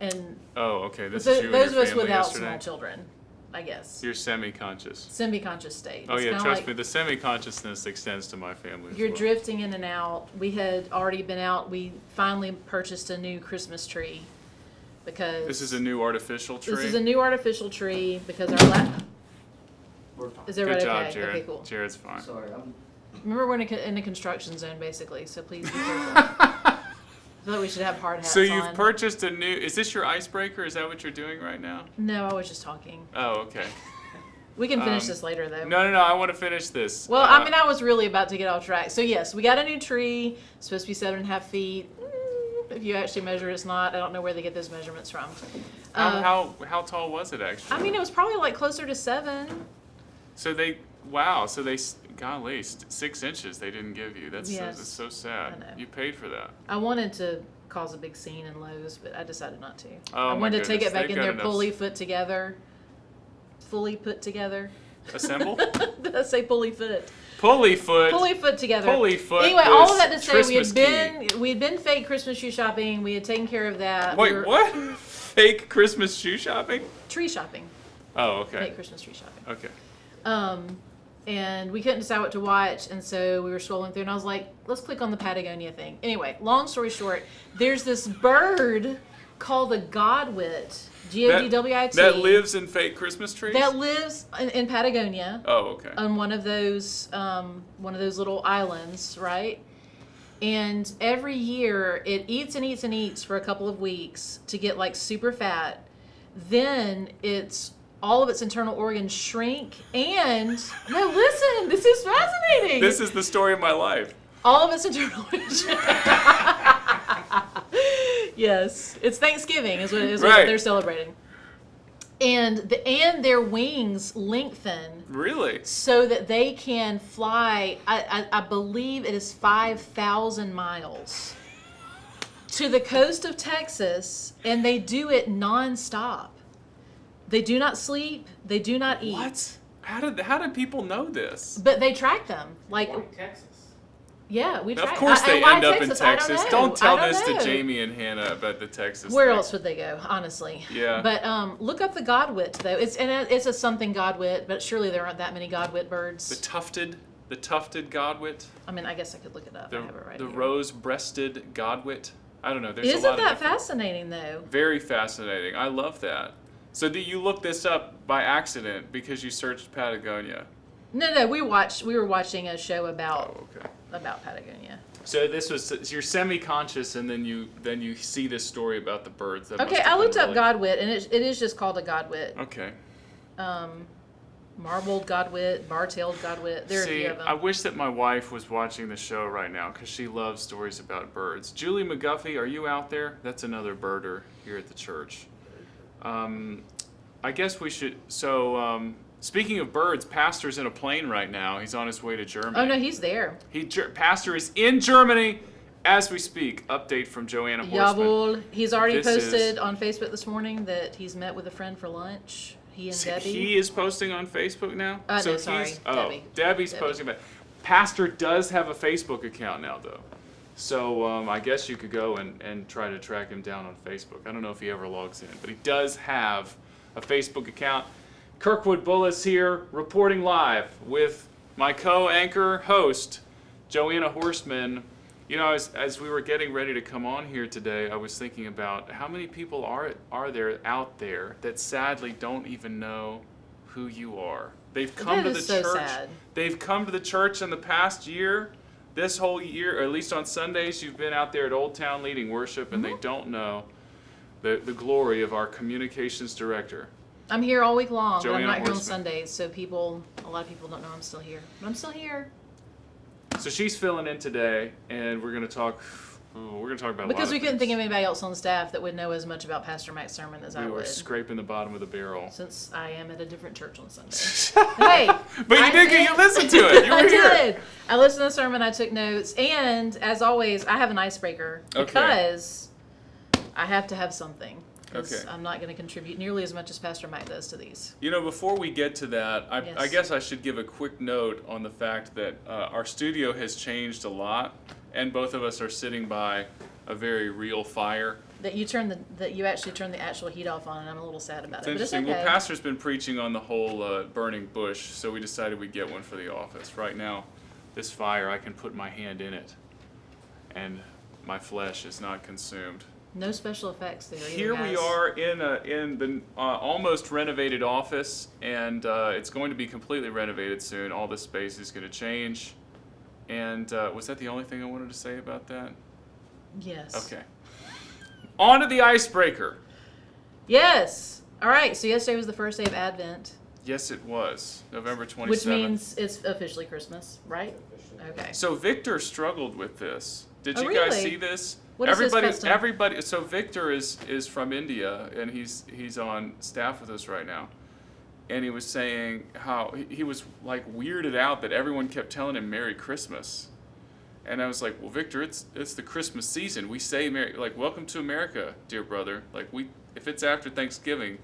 And oh, okay. This is you and those your of us family without yesterday? small children, I guess. You're semi-conscious. Semi-conscious state. Oh It's yeah, kinda trust like me. The semi-consciousness extends to my family. You're as well. drifting in and out. We had already been out. We finally purchased a new Christmas tree because This is a new artificial tree. This is a new artificial tree because our Is Good everybody job, okay? Jared. Okay, cool. Jared's fine. Sorry, Remember, we're in a construction zone, basically, so please be careful. I feel like we should have hard hats So you've on. purchased a new. Is this your icebreaker? Is that what you're doing right now? No, I was just talking. Oh, okay. We can finish this later, though. No. I want to finish this. Well, I mean, I was really about to get off track. So, yes, we got a new tree. It's supposed to be 7.5 feet. If you actually measure, it's not. I don't know where they get those measurements from. How tall was it actually? I mean, it was probably like closer to 7. So golly, 6 inches they didn't give you. That's so sad. I know. You paid for that. I wanted to cause a big scene in Lowe's, but I decided not to. Oh, I my wanted to take it goodness. back They've in got there, enough fully put together. Fully put together. Assemble? Did I say pulley foot? Pulley foot. Fully put together. Pulley foot. Anyway, all of that to say, Christmas we had been fake Christmas shoe shopping. We had taken care of that. Wait, what? Fake Christmas shoe shopping? Tree shopping. Oh, okay. Fake Christmas tree shopping. Okay. And we couldn't decide what to watch, and so we were scrolling through, and I was like, let's click on the Patagonia thing. Anyway, long story short, there's this bird called a godwit, Godwit. That lives in fake Christmas trees? That lives in Patagonia. Oh, okay. On one of those little islands, right? And every year it eats and eats and eats for a couple of weeks to get like super fat. Then all of its internal organs shrink and no, listen, this is fascinating. This is the story of my life. All of its internal organs. Yes, it's Thanksgiving is what they're celebrating. And their wings lengthen. Really? So that they can fly, I believe it is 5,000 miles to the coast of Texas, and they do it nonstop. They do not sleep. They do not eat. What? How did people know this? But they track them. Like, Why Texas? yeah, we track. Of course they why end up in Texas? Texas. I don't know. Don't tell I don't this know. to Jamie and Hannah about the Texas Where thing. else would they go, honestly? Yeah. But look up the godwit, though. It's a something godwit, but surely there aren't that many godwit birds. The tufted godwit. I mean, I guess I could look it up. I have it right The here. rose-breasted godwit. I don't know. There's a Isn't lot of that different- fascinating, though? Very fascinating. I love that. So you looked this up by accident because you searched Patagonia? No, we were watching a show about Oh, okay. Patagonia. So you're semi-conscious, and then you see this story about the birds. That must Okay, have I been looked up really- godwit, and it is just called a godwit. Okay. Marbled godwit, bar-tailed godwit. There are a See, few of them. I wish that my wife was watching the show right now because she loves stories about birds. Julie McGuffey, are you out there? That's another birder here at the church. I guess we should. So, speaking of birds, Pastor's in a plane right now. He's on his way to Germany. Oh no, he's there. Pastor is in Germany as we speak. Update from Johanna Horstman. Jawohl. He's already This posted is- on Facebook this morning that he's met with a friend for lunch. He and See, Debbie. he is posting on Facebook now? No, So sorry, he's- Debbie. Debbie's Debbie. posting about. Pastor does have a Facebook account now, though. So I guess you could go and try to track him down on Facebook. I don't know if he ever logs in, but he does have a Facebook account. Kirkwood Bullis here, reporting live with my co-anchor host, Johanna Horstman. You know, as we were getting ready to come on here today, I was thinking about how many people are there out there that sadly don't even know who you are. They've come That to the is so church. sad. They've come to the church in the past year. This whole year, or at least on Sundays, you've been out there at Old Town leading worship, and they don't know the glory of our communications director. I'm here all week long, but Joanna I'm not here on Horstman. Sundays, so a lot of people don't know I'm still here. But I'm still here. So she's filling in today, and we're going to talk. We're going to talk about Because a lot we of couldn't think things. of anybody else on staff that would know as much about Pastor Mac's sermon as I We were would. scraping the bottom of the barrel. Since I am at a different church on Sunday. Hey! But you listened to it. You were I here. did. I listened to the sermon, I took notes, and as always, I have an icebreaker because I have to have something. Because Okay. I'm not going to contribute nearly as much as Pastor Mac does to these. You know, before we get to that, I Yes. guess I should give a quick note on the fact that our studio has changed a lot, and both of us are sitting by a very real fire. That you actually turn the actual heat off on, and I'm a little sad about It's it. But it's interesting. okay. Well, Pastor's been preaching on the whole burning bush, so we decided we'd get one for the office. Right now, this fire, I can put my hand in it, and my flesh is not consumed. No special effects there either, Here we guys. are in the almost renovated office, and it's going to be completely renovated soon. All this space is going to change. And was that the only thing I wanted to say about that? Yes. Okay. On to the icebreaker. Yes. All right. So yesterday was the first day of Advent, Yes, it was November 27th. which means it's officially Christmas, right? Okay. So Victor struggled with this. Did Oh, you guys really? see this? What is his custom? Everybody. So Victor is from India, and he's on staff with us right now. And he was saying how he was like weirded out that everyone kept telling him Merry Christmas. And I was like, well, Victor, it's the Christmas season. We say welcome to America, dear brother. If it's after Thanksgiving,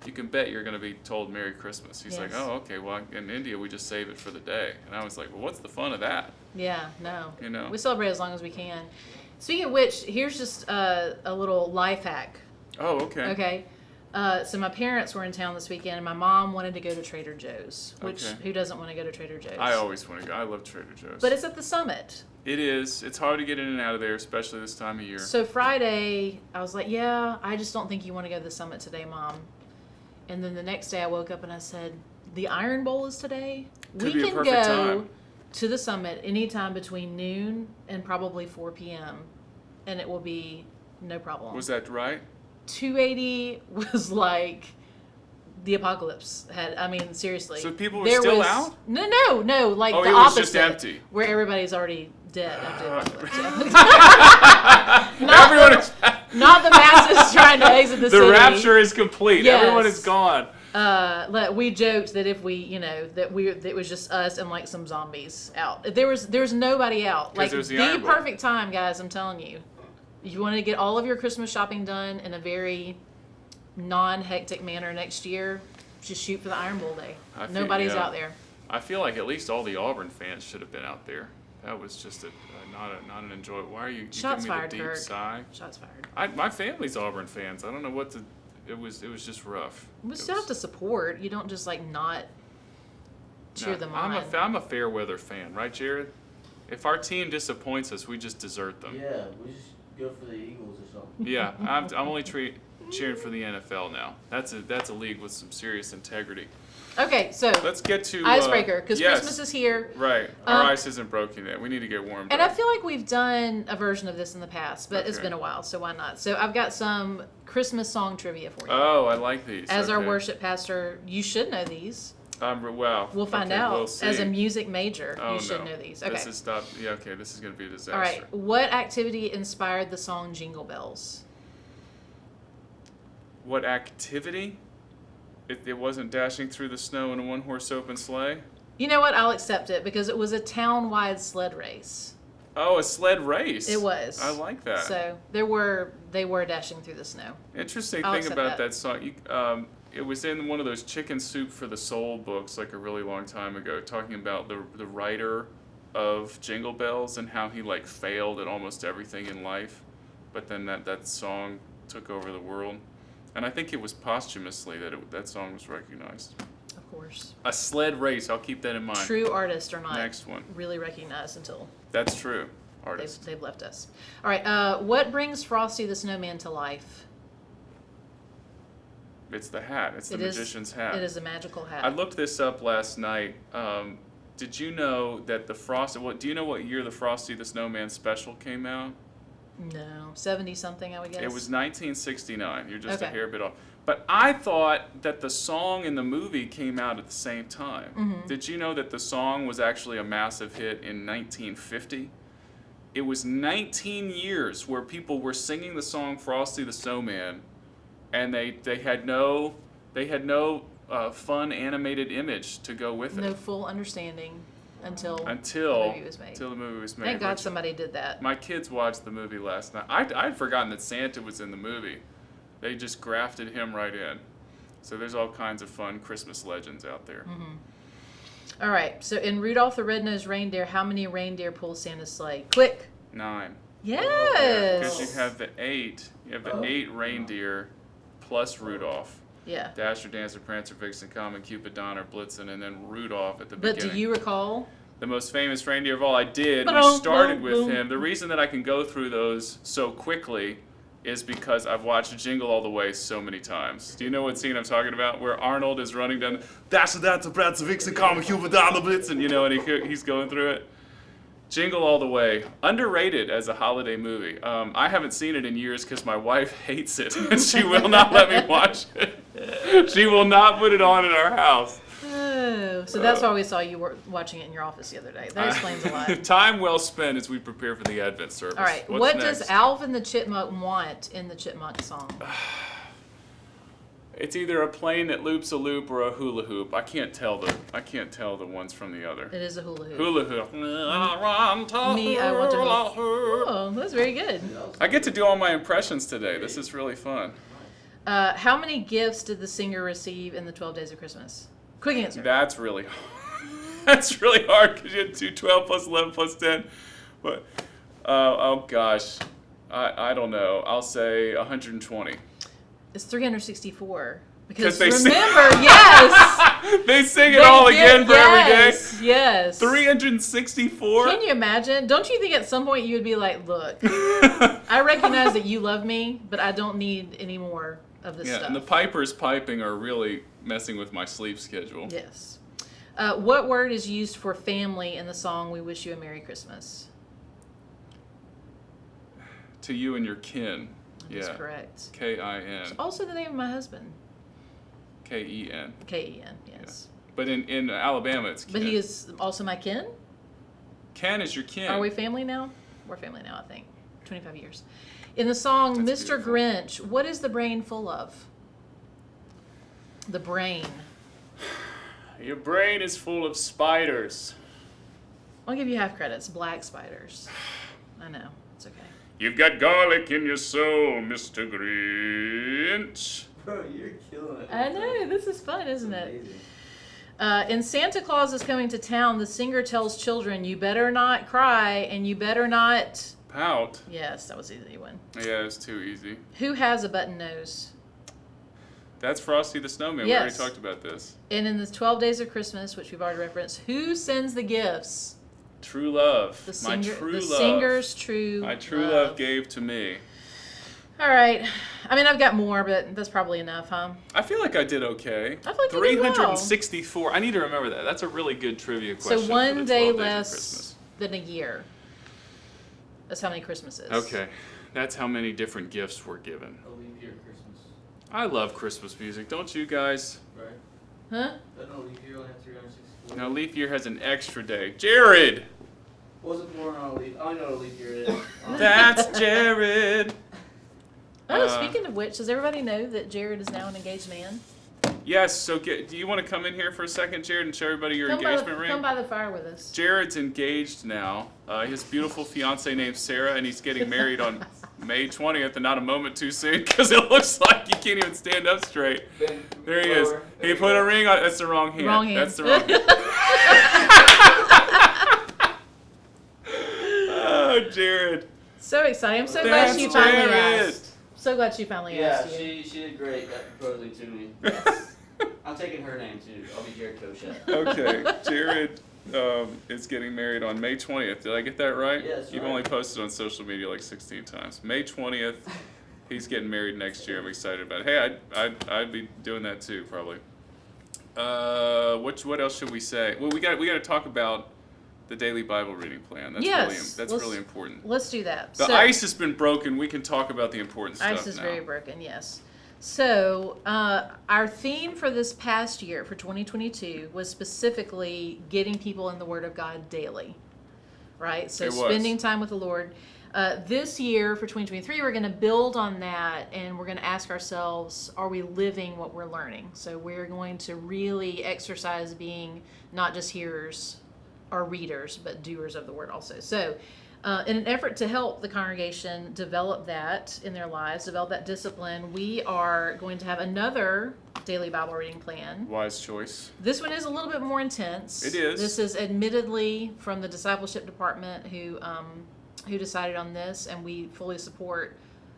you can bet you're going to be told Merry Christmas. He's like, Yes. oh, okay. Well, in India, we just save it for the day. And I was like, well, what's the fun of that? Yeah. No. You know? We celebrate as long as we can. Speaking of which, here's just a little life hack. Oh, okay. Okay. So my parents were in town this weekend, and my mom wanted to go to Trader Joe's. Which Okay. who doesn't want to go to Trader Joe's? I always want to go. I love Trader Joe's. But it's at the Summit. It is. It's hard to get in and out of there, especially this time of year. So Friday, I was like, yeah, I just don't think you want to go to the Summit today, Mom. And then the next day I woke up and I said, the Iron Bowl is today. Could We be a can perfect go time. to the Summit anytime between noon and probably 4 p.m. And it will be no problem. Was that right? 280 was like the apocalypse seriously. So people were There still was- out? No, like Oh, the it was opposite. just empty. Where everybody's already dead after the apocalypse. Everyone is. Not the masses trying to exit the The city. rapture is complete. Yes. Everyone is gone. We joked that if we, that it was just us and like some zombies out. There was nobody out. 'Cause Like it was the the Iron Bowl. perfect time, guys. I'm telling you. You want to get all of your Christmas shopping done in a very non-hectic manner next year. Just shoot for the Iron Bowl day. Nobody's out there. I feel like at least all the Auburn fans should have been out there. That was just not an enjoyable. Why are you Shots giving me fired, the deep Kirk. sigh? Shots fired. My family's Auburn fans. I don't know what to. It was just rough. We still have to support. You don't just like not cheer them on. I'm a fair weather fan, right, Jared? If our team disappoints us, we just desert them. Yeah, we just go for the Eagles or something. Yeah, I'm only cheering for the NFL now. That's a league with some serious integrity. Okay, so Let's get to icebreaker because yes. Christmas is here. Right, our ice isn't broken yet. We need to get warmed And up. I feel like we've done a version of this in the past, but it's Okay. been a while, so why not? So I've got some Christmas song trivia for you. Oh, I like these. As our Okay. worship pastor, you should know these. Well, We'll find okay, out. We'll see. As a music major, Oh, you should no. know these. Okay. This is okay, this is going to be a disaster. All right. What activity inspired the song Jingle Bells? What activity? It wasn't dashing through the snow in a one-horse open sleigh? You know what? I'll accept it because it was a town-wide sled race. Oh, a sled race. It was. I like that. So they were dashing through the snow. Interesting I'll thing accept about that. that song, it was in one of those Chicken Soup for the Soul books like a really long time ago, talking about the writer of Jingle Bells and how he like failed at almost everything in life, but then that song took over the world. And I think it was posthumously that song was recognized. Of course. A sled race, I'll keep that in mind. True artists are not Next one. really recognized until That's true. Artist. they've left us. All right. What brings Frosty the Snowman to life? It's the hat. It's the It is- magician's hat. It is a magical hat. I looked this up last night. Did you know that do you know what year the Frosty the Snowman special came out? No, 70 something, I would guess. It was 1969. You're just a Okay. hair bit off. But I thought that the song and the movie came out at the same time. Mm-hmm. Did you know that the song was actually a massive hit in 1950? It was 19 years where people were singing the song Frosty the Snowman, and they had no fun animated image to go with it. No full understanding until the Until movie was made. Until the movie was made. Thank God which- somebody did that. My kids watched the movie last night. I'd forgotten that Santa was in the movie. They just grafted him right in. So there's all kinds of fun Christmas legends out there. All right. So in Rudolph the Red-Nosed Reindeer, how many reindeer pull Santa's sleigh? Quick. 9. Yes. Because you have the 8 reindeer plus Rudolph. Yeah. Dasher, Dancer, Prancer, Vixen, Comet, Cupid, Donner, Blitzen, and then Rudolph at the But beginning. do you recall? The most famous reindeer of all, I did. We started with him. The reason that I can go through those so quickly is because I've watched Jingle All the Way so many times. Do you know what scene I'm talking about? Where Arnold is running down, Dasher, Dancer, Prancer, Vixen, Comet, Cupid, Donner, Blitzen, and he's going through it. Jingle All the Way, underrated as a holiday movie. I haven't seen it in years because my wife hates it, and she will not let me watch it. She will not put it on in our house. Oh, so that's why we saw you were watching it in your office the other day. That explains a lot. Time well spent as we prepare for the Advent service. All right, What's what next? does Alvin the Chipmunk want in the Chipmunk song? It's either a plane that loops a loop or a hula hoop. I can't tell the ones from the other. It is a hula hoop. Hula hoop. Me, I want to hula hoop. Oh, that's very good. I get to do all my impressions today. This is really fun. How many gifts did the singer receive in the 12 Days of Christmas? Quick answer. That's really that's really hard because you had to do 12 plus 11 plus 10. But oh gosh, I don't know. I'll say 120. It's 364. Because they remember, yes! They sing it all again for every day. Yes. 364? Can you imagine? Don't you think at some point you would be like, look, I recognize that you love me, but I don't need any more of this stuff. Yeah, and the pipers piping are really messing with my sleep schedule. Yes. What word is used for family in the song We Wish You a Merry Christmas? To you and your kin. That's correct. K-I-N. It's also the name of my husband. K-E-N. K-E-N, yes. Yeah. But in Alabama, it's kin. But he is also my kin? Ken is your kin. Are we family now? We're family now, I think. 25 years. In the song That's Mr. beautiful. Grinch, what is the brain full of? The brain. Your brain is full of spiders. I'll give you half credits. Black spiders. I know. It's okay. You've got garlic in your soul, Mr. Grinch. Bro, you're killing it. I know. This is fun, isn't it? Amazing. In Santa Claus is Coming to Town, the singer tells children, you better not cry and you better not... Pout. Yes, that was an easy one. Yeah, it's too easy. Who has a button nose? That's Frosty the Snowman. We Yes. already talked about this. And in the 12 Days of Christmas, which we've already referenced, who sends the gifts? True love. The My singer, true the love. singer's true My true love gave to me. All right. I mean, I've got more, but that's probably enough, huh? I feel like I did okay. I feel like you did well. 364. I need to remember that. That's a really good trivia question. So for one the 12 day days of less Christmas. than a year. That's how many Christmases. Okay. That's how many different gifts were given. A leap year Christmas. I love Christmas music. Don't you guys? Right? Huh? Doesn't a leap year only have 364? No, leap year has an extra day. Jared! Wasn't born on a leap. I know what a leap year is. That's Jared! Oh, speaking of which, does everybody know that Jared is now an engaged man? Yes, so do you want to come in here for a second, Jared, and show everybody your engagement ring? Come by the fire with us. Jared's engaged now. His beautiful fiance named Sarah, and he's getting married on May 20th, and not a moment too soon, because it looks like you can't even stand up straight. There he is. He put a ring on. That's the wrong hand. Wrong hand. That's the wrong hand. Oh, Jared. So excited. I'm so That's glad she finally Jared. asked. So glad she finally Yeah, asked you. she did great. Got proposing to me. Yes. I'm taking her name too. I'll be Jared Koshat. Okay, Jared is getting married on May 20th. Did I get that right? Yeah, that's You've right. only posted on social media like 16 times. May 20th. He's getting married next year. I'm excited about it. Hey, I'd be doing that too, probably. What else should we say? Well, we got to talk about the daily Bible reading plan. That's Yes, that's let's- really important. Let's do that. The ice has been broken. We can talk about the important stuff Ice is now. very broken, yes. So, our theme for this past year, for 2022, was specifically getting people in the Word of God daily, right? So, It was. spending time with the Lord. This year, for 2023, we're going to build on that, and we're going to ask ourselves, are we living what we're learning? So, we're going to really exercise being not just hearers or readers, but doers of the Word also. So, in an effort to help the congregation develop that in their lives, develop that discipline, we are going to have another daily Bible reading plan. Wise choice. This one is a little bit more intense. It is. This is admittedly from the discipleship department who who decided on this, and we fully support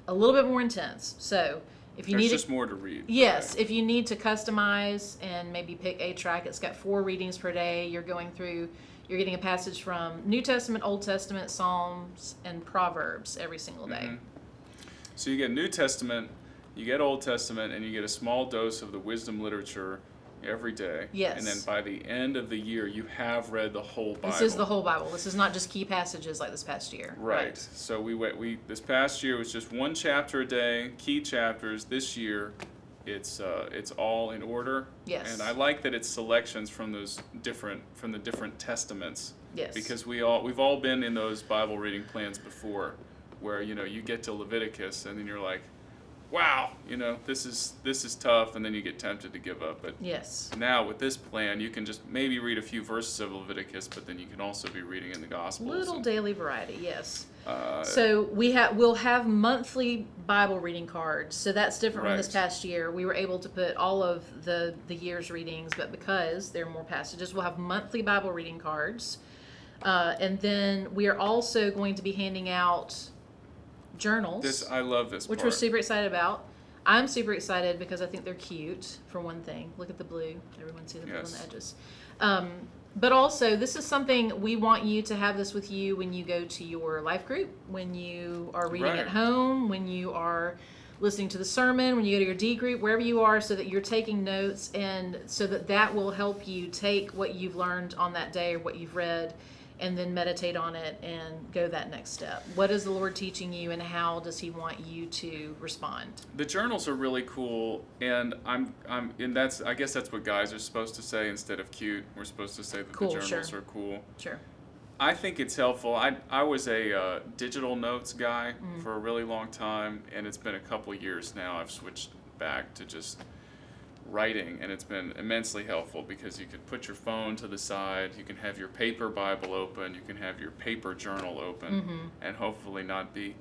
a little bit more intense. So if you There's need just more to read. yes, Right. if you need to customize and maybe pick a track, it's got 4 readings per day. You're getting a passage from New Testament, Old Testament, Psalms, and Proverbs every single day. Mhm. So you get New Testament, you get Old Testament, and you get a small dose of the wisdom literature every day. Yes. And then by the end of the year, you have read the whole Bible. This is the whole Bible. This is not just key passages like this past year. Right. So we this past year was just 1 chapter a day, key chapters. This year, it's all in order. Yes. And I like that it's selections from the different testaments. Yes. Because we've all been in those Bible reading plans before, where you get to Leviticus and then you're like, wow, this is tough, and then you get tempted to give up. But Yes. now with this plan, you can just maybe read a few verses of Leviticus, but then you can also be reading in the Gospels. Little daily variety, yes. Uh, So we'll have monthly Bible reading cards. So that's different from this Right. past year. We were able to put all of the year's readings, but because there are more passages, we'll have monthly Bible reading cards. And then we are also going to be handing out journals, I love this which part. we're super excited about. I'm super excited because I think they're cute, for one thing. Look at the blue. Everyone see the blue on Yes. the edges. But also, this is something we want you to have this with you when you go to your life group, when you are reading Right. at home, when you are listening to the sermon, when you go to your D group, wherever you are, so that you're taking notes, and so that will help you take what you've learned on that day or what you've read, and then meditate on it and go that next step. What is the Lord teaching you, and how does He want you to respond? The journals are really cool, and and I guess that's what guys are supposed to say instead of cute. We're supposed to say that Cool, the journals sure. are cool. Sure. I think it's helpful. I was a digital notes guy for a really long time, and it's been a couple years now. I've switched back to just writing, and it's been immensely helpful because you can put your phone to the side, you can have your paper Bible open, you can have your paper journal open, and hopefully not be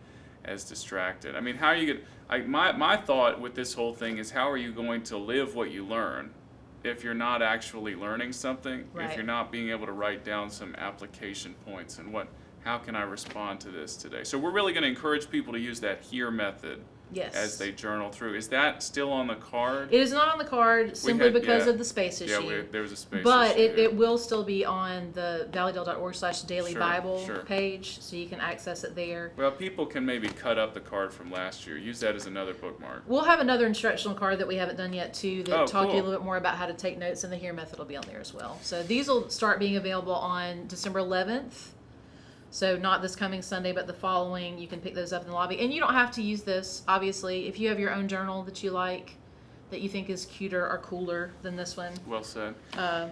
as distracted. I mean, how are you my thought with this whole thing is, how are you going to live what you learn if you're not actually learning something, Right. if you're not being able to write down some application points and how can I respond to this today? So we're really going to encourage people to use that HEAR method Yes. as they journal through. Is that still on the card? It is not on the card simply because of the space issue. Yeah, there was a space But issue. it will still be on the valleydale.org/daily Sure, Bible sure. page, so you can access it there. Well, people can maybe cut up the card from last year. Use that as another bookmark. We'll have another instructional card that we haven't done yet too, that Oh, talk to you a cool. little bit more about how to take notes, and the HEAR method will be on there as well. So these will start being available on December 11th. So not this coming Sunday, but the following. You can pick those up in the lobby. And you don't have to use this, obviously. If you have your own journal that you like, that you think is cuter or cooler than this one, Well said.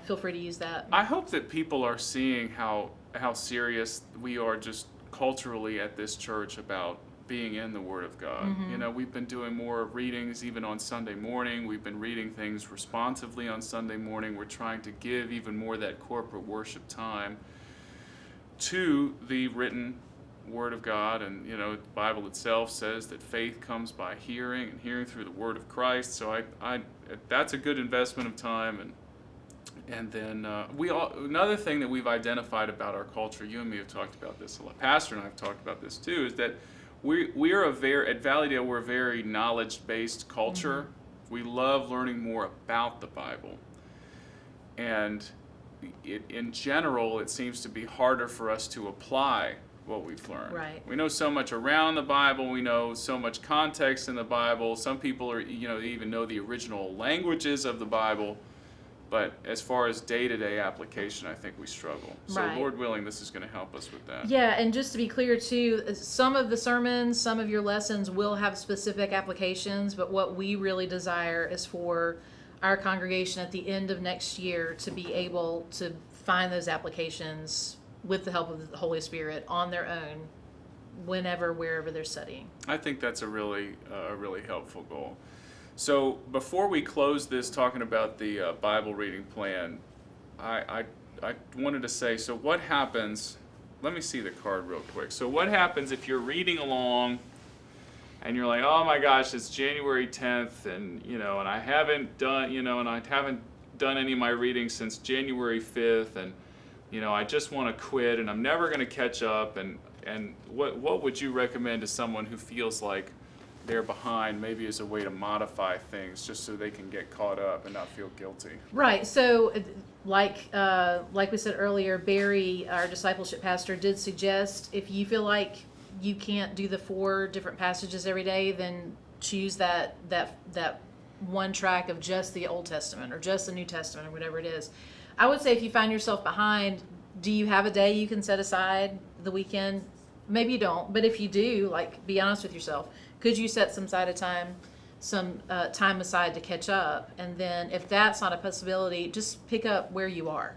feel free to use that. I hope that people are seeing how serious we are just culturally at this church about being in the Word of God. We've been doing more readings even on Sunday morning. We've been reading things responsively on Sunday morning. We're trying to give even more of that corporate worship time to the written Word of God. And the Bible itself says that faith comes by hearing, and hearing through the Word of Christ. So I that's a good investment of time. And then another thing that we've identified about our culture, you and me have talked about this a lot, Pastor and I have talked about this too, is that we're at Valleydale, we're a very knowledge-based culture. We love learning more about the Bible. And in general, it seems to be harder for us to apply what we've learned. Right. We know so much around the Bible. We know so much context in the Bible. Some people they even know the original languages of the Bible. But as far as day-to-day application, I think we struggle. So Right. Lord willing, this is going to help us with that. Yeah, and just to be clear too, some of the sermons, some of your lessons will have specific applications, but what we really desire is for our congregation at the end of next year to be able to find those applications with the help of the Holy Spirit on their own, wherever they're studying. I think that's a really helpful goal. So before we close this talking about the Bible reading plan, I wanted to say, so what happens, let me see the card real quick. So what happens if you're reading along and you're like, oh my gosh, it's January 10th, and and I haven't done any of my reading since January 5th, and I just want to quit, and I'm never going to catch up, and And what would you recommend to someone who feels like they're behind, maybe as a way to modify things just so they can get caught up and not feel guilty? Right. So, like we said earlier, Barry, our discipleship pastor, did suggest if you feel like you can't do the 4 different passages every day, then choose that one track of just the Old Testament or just the New Testament or whatever it is. I would say if you find yourself behind, do you have a day you can set aside the weekend? Maybe you don't, but if you do, like, be honest with yourself. Could you set some time aside to catch up? And then if that's not a possibility, just pick up where you are.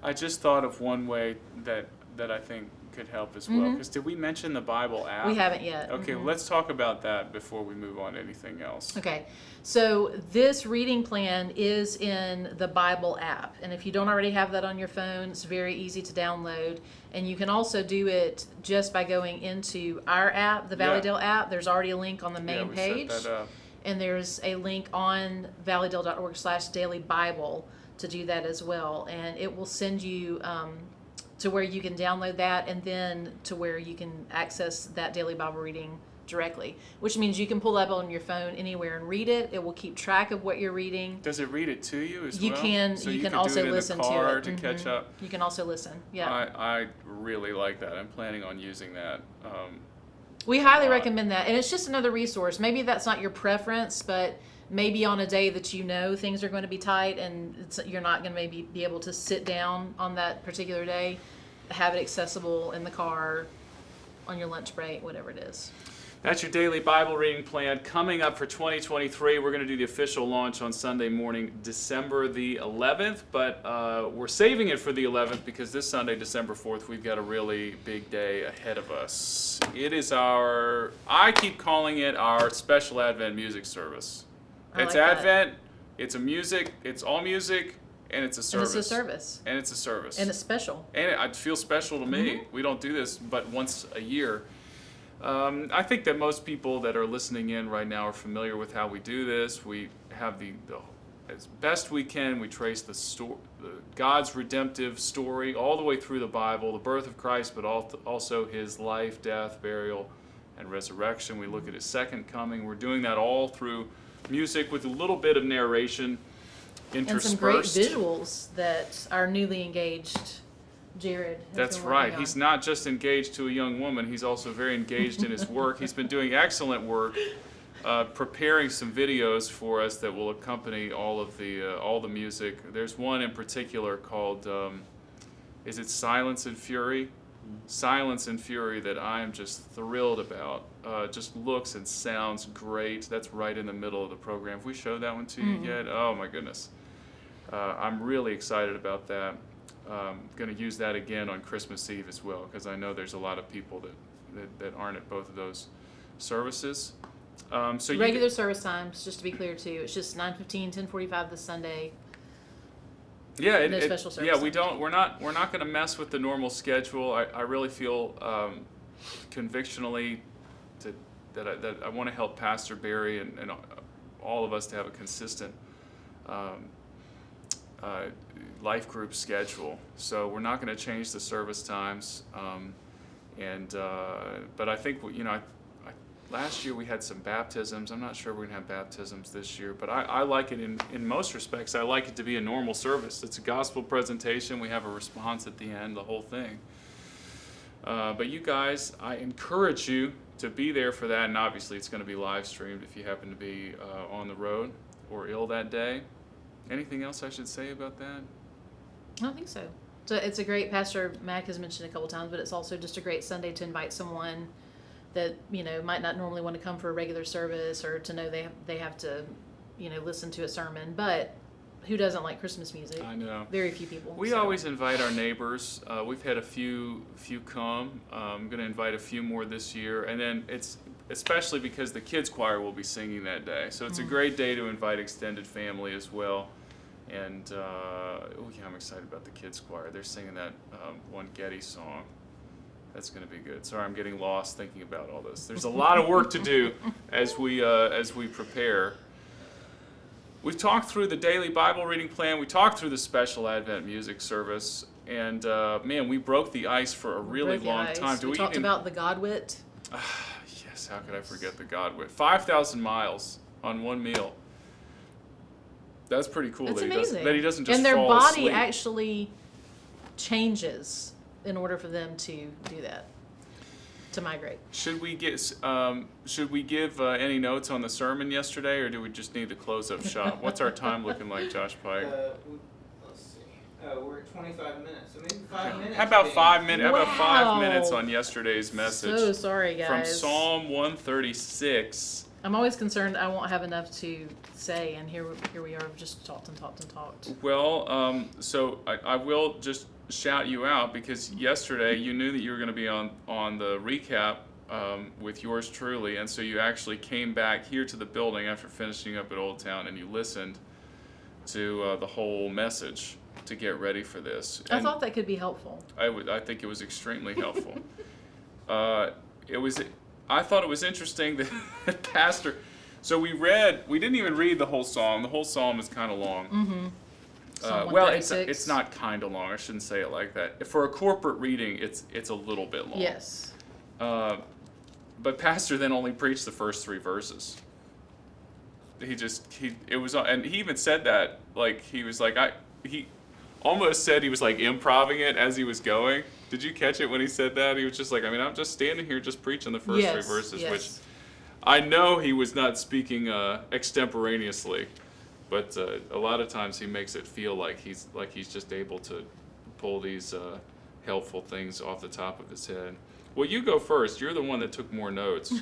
I just thought of one way that I think could help as well. Because did we mention the Bible app? We haven't yet. Okay, well, let's talk about that before we move on to anything else. Okay, so this reading plan is in the Bible app. And if you don't already have that on your phone, it's very easy to download. And you can also do it just by going into our app, the Valleydale app. There's already a link on the main page. Set that up. And there's a link on valleydale.org/dailybible to do that as well. And it will send you to where you can download that, and then to where you can access that daily Bible reading directly, which means you can pull up on your phone anywhere and read it. It will keep track of what you're reading. Does it read it to you as You well? can. So you can could also do it listen in the car to it to catch up. You can also listen. Yeah. I really like that. I'm planning on using that. We highly recommend that, and it's just another resource. Maybe that's not your preference, but maybe on a day that you know things are going to be tight and you're not going to maybe be able to sit down on that particular day, have it accessible in the car, on your lunch break, whatever it is. That's your daily Bible reading plan. Coming up for 2023, we're going to do the official launch on Sunday morning, December the 11th, but we're saving it for the 11th because this Sunday, December 4th, we've got a really big day ahead of us. It is I keep calling it our special Advent music service. It's like that. Advent, it's all music, and it's a service. And it's a service. And it's a service. And it's special. And it feels special to me. We don't do this but once a year. I think that most people that are listening in right now are familiar with how we do this. We have as best we can, we trace the God's redemptive story all the way through the Bible, the birth of Christ, but also his life, death, burial, and resurrection. We look at his second coming. We're doing that all through music with a little bit of narration interspersed. And some great visuals that our newly engaged Jared has That's been right. working on. He's not just engaged to a young woman. He's also very engaged in his work. He's been doing excellent work, preparing some videos for us that will accompany all the music. There's one in particular called, is it Silence and Fury? Silence and Fury that I am just thrilled about. Just looks and sounds great. That's right in the middle of the program. Have we showed that one to you yet? Oh my goodness. I'm really excited about that. Going to use that again on Christmas Eve as well, because I know there's a lot of people that aren't at both of those services. So regular service times, just to be clear too, it's just 9:15, 10:45 this Sunday. Yeah, no special service. Yeah, we're not going to mess with the normal schedule. I really feel convictionally that I want to help Pastor Barry and all of us to have a consistent life group schedule. So we're not going to change the service times. But I think last year we had some baptisms. I'm not sure we're going to have baptisms this year, but I like it in most respects. I like it to be a normal service. It's a gospel presentation. We have a response at the end, the whole thing. But you guys, I encourage you to be there for that, and obviously it's going to be live streamed if you happen to be on the road or ill that day. Anything else I should say about that? I don't think so. So it's a great, Pastor Mac has mentioned a couple times, but it's also just a great Sunday to invite someone that, might not normally want to come for a regular service or to know they have to, listen to a sermon. But who doesn't like Christmas music? I know. Very few people. We always invite our neighbors. We've had a few come. I'm going to invite a few more this year. And then it's especially because the kids choir will be singing that day. So it's a great day to invite extended family as well. And I'm excited about the kids choir. They're singing that one Getty song. That's going to be good. Sorry, I'm getting lost thinking about all this. There's a lot of work to do as we prepare. We've talked through the daily Bible reading plan. We talked through the special Advent music service. And man, we broke the ice for a really Broke the long ice. time. We talked about the Godwit. Yes, how could I forget the Godwit? 5,000 miles on one meal. That's pretty cool. It's that amazing. He doesn't just and their fall body asleep. actually changes in order for them to do that, to migrate. Should we give any notes on the sermon yesterday, or do we just need to close up shop? What's our time looking like, Josh Pike? Let's see. We're at 25 minutes, so maybe 5 minutes. How about maybe. 5 minutes? How about 5 Wow. minutes on yesterday's message? So sorry, guys. From Psalm 136. I'm always concerned I won't have enough to say, and here we are, just talked and talked and talked. Well, so I will just shout you out, because yesterday you knew that you were going to be on the recap with yours truly, and so you actually came back here to the building after finishing up at Old Town, and you listened to the whole message to get ready for this. I And thought that could be helpful. I think it was extremely helpful. I thought it was interesting that Pastor. So we didn't even read the whole psalm. The whole psalm is kind of long. Mm-hmm. Psalm Well, 136. it's not kind of long. I shouldn't say it like that. For a corporate reading, it's a little bit long. Yes. But Pastor then only preached the first 3 verses. And he even said that, like, he was like, he almost said he was like improvising it as he was going. Did you catch it when he said that? He was just like, I'm just standing here just preaching the first 3 verses, yes. which I know he was not speaking extemporaneously, but a lot of times he makes it feel like he's just able to pull these helpful things off the top of his head. Well, you go first. You're the one that took more notes.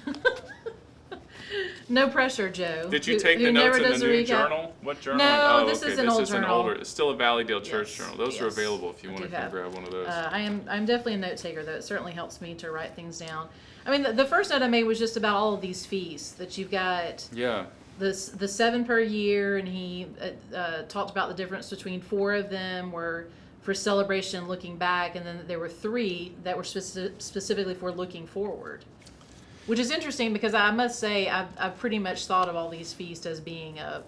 No pressure, Joe. Did you Who- take who the notes never in does the a new recap. journal? What journal? No, this okay. is an this old is journal. an older. It's still a Valleydale Church Yes, journal. Those are yes. available if you I want to do come have. grab one of those. I'm definitely a note taker, though. It certainly helps me to write things down. I mean, the first note I made was just about all of these feasts that you've got. Yeah. The 7 per year, and he talked about the difference between 4 of them were for celebration, looking back, and then there were 3 that were specifically for looking forward. Which is interesting, because I must say I've pretty much thought of all these feasts as being a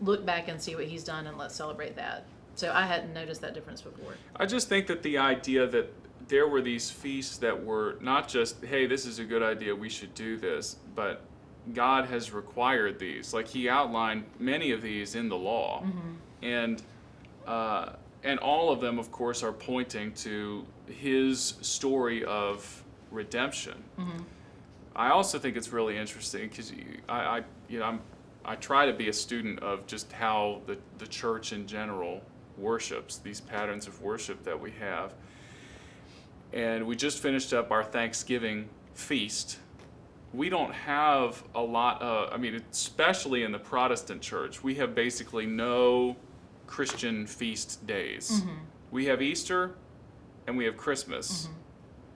look back and see what he's done and let's celebrate that. So I hadn't noticed that difference before. I just think that the idea that there were these feasts that were not just, hey, this is a good idea, we should do this, but God has required these. Like, he outlined many of these in the law. Mm-hmm. And all of them, of course, are pointing to his story of redemption. Mm-hmm. I also think it's really interesting because I try to be a student of just how the church in general worships, these patterns of worship that we have. And we just finished up our Thanksgiving feast. We don't have a lot of, especially in the Protestant church, we have basically no Christian feast days. Mm-hmm. We have Easter and we have Christmas. Mm-hmm.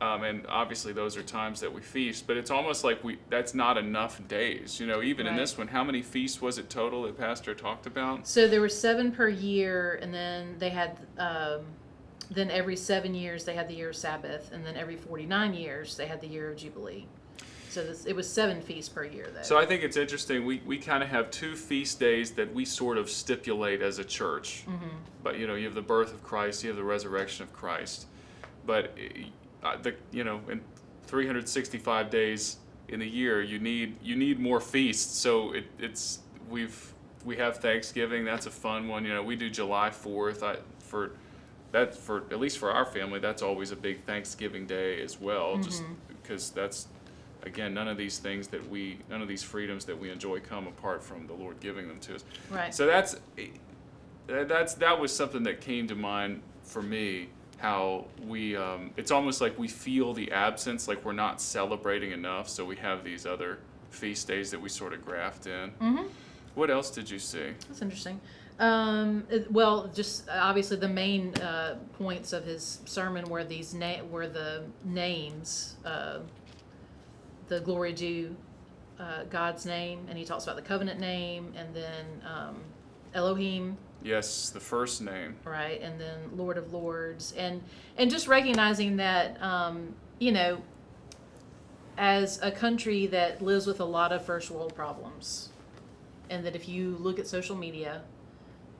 And obviously those are times that we feast, but it's almost like that's not enough days. Even in this one, how many feasts was it total that Pastor talked about? So there were 7 per year, and then they had, then every 7 years they had the year of Sabbath, and then every 49 years they had the year of Jubilee. So it was 7 feasts per year, though. So I think it's interesting. We kind of have 2 feast days that we sort of stipulate as a church. Mm-hmm. But, you have the birth of Christ, you have the resurrection of Christ. But in 365 days in the year, you need more feasts. So we have Thanksgiving. That's a fun one. We do July 4th. For at least for our family, that's always a big Thanksgiving day as well. Mm-hmm. Just because that's, again, none of these freedoms that we enjoy come apart from the Lord giving them to us. Right. So that was something that came to mind for me. How it's almost like we feel the absence, like we're not celebrating enough, so we have these other feast days that we sort of graft in. Mm-hmm. What else did you see? That's interesting. Just obviously the main points of his sermon were the names, the glory due God's name, and he talks about the covenant name, and then Elohim. Yes, the first name. Right, and then Lord of Lords, and just recognizing that, as a country that lives with a lot of first world problems, and that if you look at social media,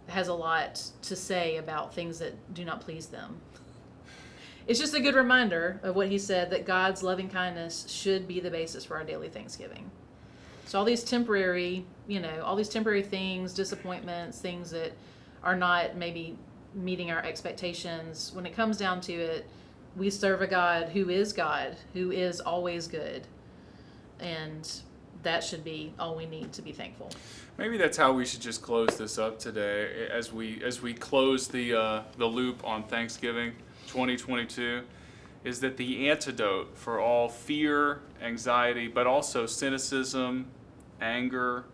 has a lot to say about things that do not please them. It's just a good reminder of what he said, that God's loving kindness should be the basis for our daily thanksgiving. So all these temporary, things, disappointments, things that are not maybe meeting our expectations, when it comes down to it, we serve a God, who is always good. And that should be all we need to be thankful. Maybe that's how we should just close this up today, as we close the loop on Thanksgiving 2022, is that the antidote for all fear, anxiety, but also cynicism, anger,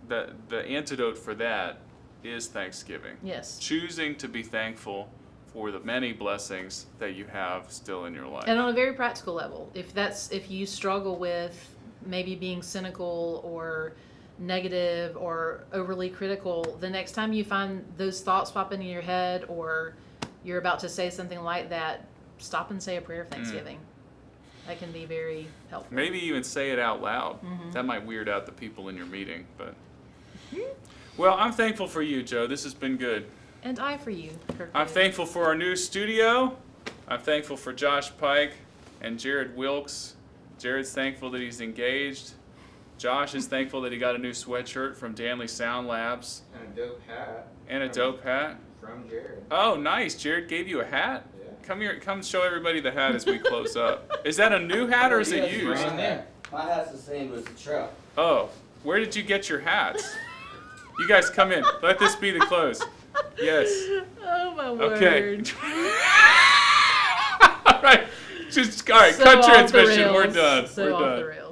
the antidote for that is Thanksgiving. Yes. Choosing to be thankful for the many blessings that you have still in your life. And on a very practical level, if you struggle with maybe being cynical or negative or overly critical, the next time you find those thoughts popping in your head, or you're about to say something like that, stop and say a prayer of thanksgiving. That can be very helpful. Maybe even say it out loud. That might weird out the people in your meeting, but well, I'm thankful for you, Joe. This has been good. And I for you, Kirkwood. I'm thankful for our new studio. I'm thankful for Josh Pike and Jared Wilkes. Jared's thankful that he's engaged. Josh is thankful that he got a new sweatshirt from Danley Sound Labs. And a dope hat. And a dope hat. From Jared. Oh, nice. Jared gave you a hat? Yeah. Come here. Come show everybody the hat as we close up. Is that a new hat or is it Yes, used? Brand new. My hat's the same, but it's a truck. Oh, where did you get your hats? You guys come in. Let this be the close. Yes. Oh my word. Okay. All right. All right. So cut off the transmission. We're rails. done. So We're off done. the rails.